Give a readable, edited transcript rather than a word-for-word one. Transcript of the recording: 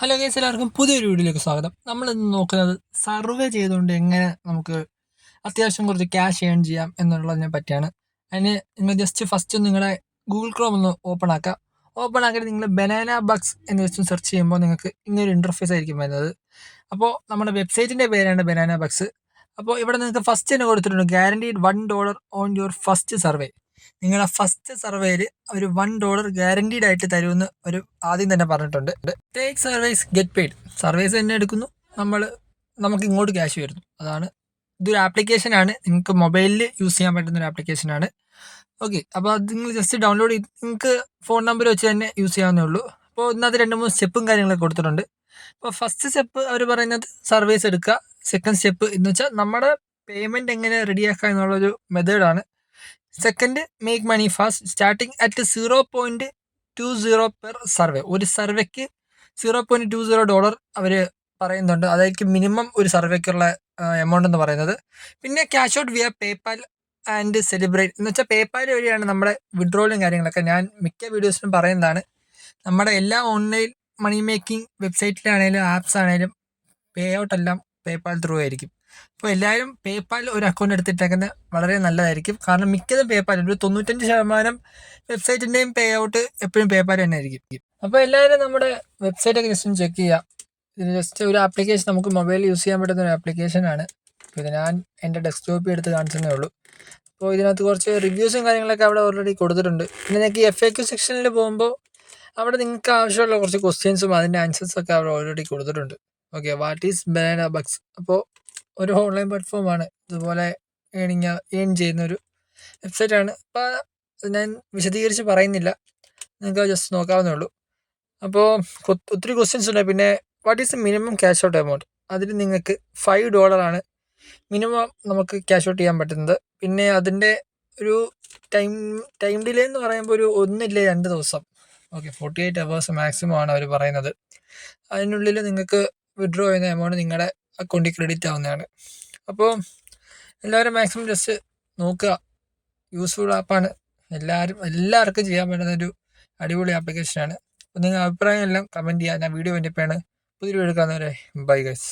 Hello guys, എല്ലാവർക്കും പുതിയൊരു വീഡിയോയിലേക്ക് സ്വാഗതം. നമ്മളിന്ന് നോക്കുന്നത് സർവേ ചെയ്തുകൊണ്ട് എങ്ങനെ നമുക്ക് അത്യാവശ്യം കുറച്ച് ക്യാഷ് ഏൺ ചെയ്യാം എന്നുള്ളതിനെ പറ്റിയാണ്. അതിന് നിങ്ങൾ ജസ്റ്റ് ഫസ്റ്റ് നിങ്ങളുടെ ഗൂഗിൾ ക്രോം ഒന്ന് ഓപ്പൺ ആക്കുക. ഓപ്പൺ ആക്കിയിട്ട് നിങ്ങൾ ബനാന ബഗ്സ് എന്ന് വെച്ച് സെർച്ച് ചെയ്യുമ്പോൾ നിങ്ങൾക്ക് ഇങ്ങനൊരു ഇൻ്റർഫേസ് ആയിരിക്കും വരുന്നത്. അപ്പോൾ നമ്മുടെ വെബ്സൈറ്റിൻ്റെ പേരാണ് ബനാന ബഗ്സ്. അപ്പോൾ ഇവിടെ നിങ്ങൾക്ക് ഫസ്റ്റ് തന്നെ കൊടുത്തിട്ടുണ്ട് guaranteed $1 on your first survey. നിങ്ങളുടെ ഫസ്റ്റ് സർവേയിൽ ഒരു $1 ഗ്യാരണ്ടീഡ് ആയിട്ട് തരുമെന്ന് ഒരു ആദ്യം തന്നെ പറഞ്ഞിട്ടുണ്ട്. Take service get paid. Service തന്നെ എടുക്കുന്നു, നമുക്ക് ഇങ്ങോട്ട് ക്യാഷ് വരുന്നു. അതാണ് ഇതൊരു ആപ്ലിക്കേഷനാണ്, നിങ്ങൾക്ക് മൊബൈലിൽ യൂസ് ചെയ്യാൻ പറ്റുന്ന ഒരു ആപ്ലിക്കേഷനാണ്. ഓക്കെ, അപ്പോൾ അത് നിങ്ങൾ ജസ്റ്റ് ഡൗൺലോഡ് ചെയ്ത് നിങ്ങൾക്ക് ഫോൺ നമ്പർ വെച്ച് തന്നെ യൂസ് ചെയ്യാവുന്നേ ഉള്ളൂ. അപ്പോൾ ഇതിനകത്ത് 2-3 സ്റ്റെപ്പും കാര്യങ്ങളൊക്കെ കൊടുത്തിട്ടുണ്ട്. അപ്പോൾ ഫസ്റ്റ് സ്റ്റെപ്പ് അവർ പറയുന്നത് സർവീസ് എടുക്കുക. സെക്കൻഡ് സ്റ്റെപ്പ് എന്ന് വെച്ചാൽ നമ്മുടെ പേയ്മെൻറ്റ് എങ്ങനെ റെഡിയാക്കുക എന്നുള്ളൊരു മെത്തേഡാണ്. Second, make money fast, starting at $0.20 per survey. ഒരു സർവേക്ക് $0.20 അവർ പറയുന്നുണ്ട്. അതായിരിക്കും മിനിമം ഒരു സർവേക്കുള്ള എമൗണ്ട് എന്ന് പറയുന്നത്. പിന്നെ cash out via PayPal and celebrate എന്ന് വെച്ചാൽ പേപ്പാൽ വഴിയാണ് നമ്മുടെ വിഡ്രോളും കാര്യങ്ങളൊക്കെ. ഞാൻ മിക്ക വീഡിയോസിലും പറയുന്നതാണ്, നമ്മുടെ എല്ലാ ഓൺലൈൻ മണി മേക്കിംഗ് വെബ്സൈറ്റിലാണേലും ആപ്സ് ആണേലും പേ ഔട്ട് എല്ലാം പേപ്പാൽ ത്രൂ ആയിരിക്കും. അപ്പോൾ എല്ലാവരും പേപ്പാൽ ഒരു അക്കൗണ്ട് എടുത്തിട്ടേക്കുന്നത് വളരെ നല്ലതായിരിക്കും. കാരണം മിക്കതും പേപ്പാൽ, ഒരു 95% വെബ്സൈറ്റിൻ്റെയും പേ ഔട്ട് എപ്പോഴും പേപ്പാൽ തന്നെ ആയിരിക്കും. അപ്പോൾ എല്ലാവരും നമ്മുടെ വെബ്സൈറ്റൊക്കെ ജസ്റ്റ് ഒന്ന് ചെക്ക് ചെയ്യുക. ഇത് ജസ്റ്റ് ഒരു ആപ്ലിക്കേഷൻ, നമുക്ക് മൊബൈലിൽ യൂസ് ചെയ്യാൻ പറ്റുന്ന ഒരു ആപ്ലിക്കേഷനാണ്. അപ്പോൾ ഇത് ഞാൻ എൻ്റെ ഡെസ്ക്ടോപ്പിൽ എടുത്ത് കാണിച്ചതേ ഉള്ളൂ. അപ്പോൾ ഇതിനകത്ത് കുറച്ച് റിവ്യൂസും കാര്യങ്ങളൊക്കെ അവിടെ ഓൾറെഡി കൊടുത്തിട്ടുണ്ട്. പിന്നെ നിങ്ങൾക്ക് FAQ സെക്ഷനിൽ പോകുമ്പോൾ അവിടെ നിങ്ങൾക്ക് ആവശ്യമുള്ള കുറച്ച് ക്വസ്റ്റ്യൻസും അതിൻ്റെ ആൻസേഴ്സൊക്കെ അവിടെ ഓൾറെഡി കൊടുത്തിട്ടുണ്ട്. Okay, what is banana Bugs? അപ്പോൾ ഒരു ഓൺലൈൻ പ്ലാറ്റ്ഫോമാണ്, ഇതുപോലെ ഏൺ ചെയ്യുന്നൊരു വെബ്സൈറ്റാണ്. അപ്പോൾ ഞാൻ വിശദീകരിച്ച് പറയുന്നില്ല, നിങ്ങൾക്ക് ജസ്റ്റ് നോക്കാവുന്നേ ഉള്ളൂ. അപ്പോൾ ഒത്തിരി ക്വസ്റ്റ്യൻസ് ഉണ്ട്. പിന്നെ what is the minimum cash out amount? അതിൽ നിങ്ങൾക്ക് $5 മിനിമം നമുക്ക് ക്യാഷ് ഔട്ട് ചെയ്യാൻ പറ്റുന്നത്. പിന്നെ അതിൻ്റെ ഒരു ടൈം ഡിലേ എന്ന് പറയുമ്പോൾ ഒരു 1-2 ദിവസം. ഓക്കെ, 48 hours മാക്സിമം ആണ് അവർ പറയുന്നത്. അതിനുള്ളിൽ നിങ്ങൾക്ക് വിഡ്രോ ചെയ്യുന്ന എമൗണ്ട് നിങ്ങളുടെ അക്കൗണ്ടിൽ ക്രെഡിറ്റ് ആവുന്നതാണ്. അപ്പോൾ എല്ലാവരും മാക്സിമം ജസ്റ്റ് നോക്കുക. യൂസ്ഫുൾ ആപ്പാണ്, എല്ലാവർക്കും ചെയ്യാൻ പറ്റുന്നൊരു അടിപൊളി ആപ്ലിക്കേഷനാണ്. അപ്പോൾ നിങ്ങൾ അഭിപ്രായം എല്ലാം കമൻറ്റ് ചെയ്യുക. ഞാൻ വീഡിയോ വേണ്ടിയപ്പോഴാണ്. പുതിയൊരു വീഡിയോ കാണുന്നവരെ ബൈ ഗൈസ്.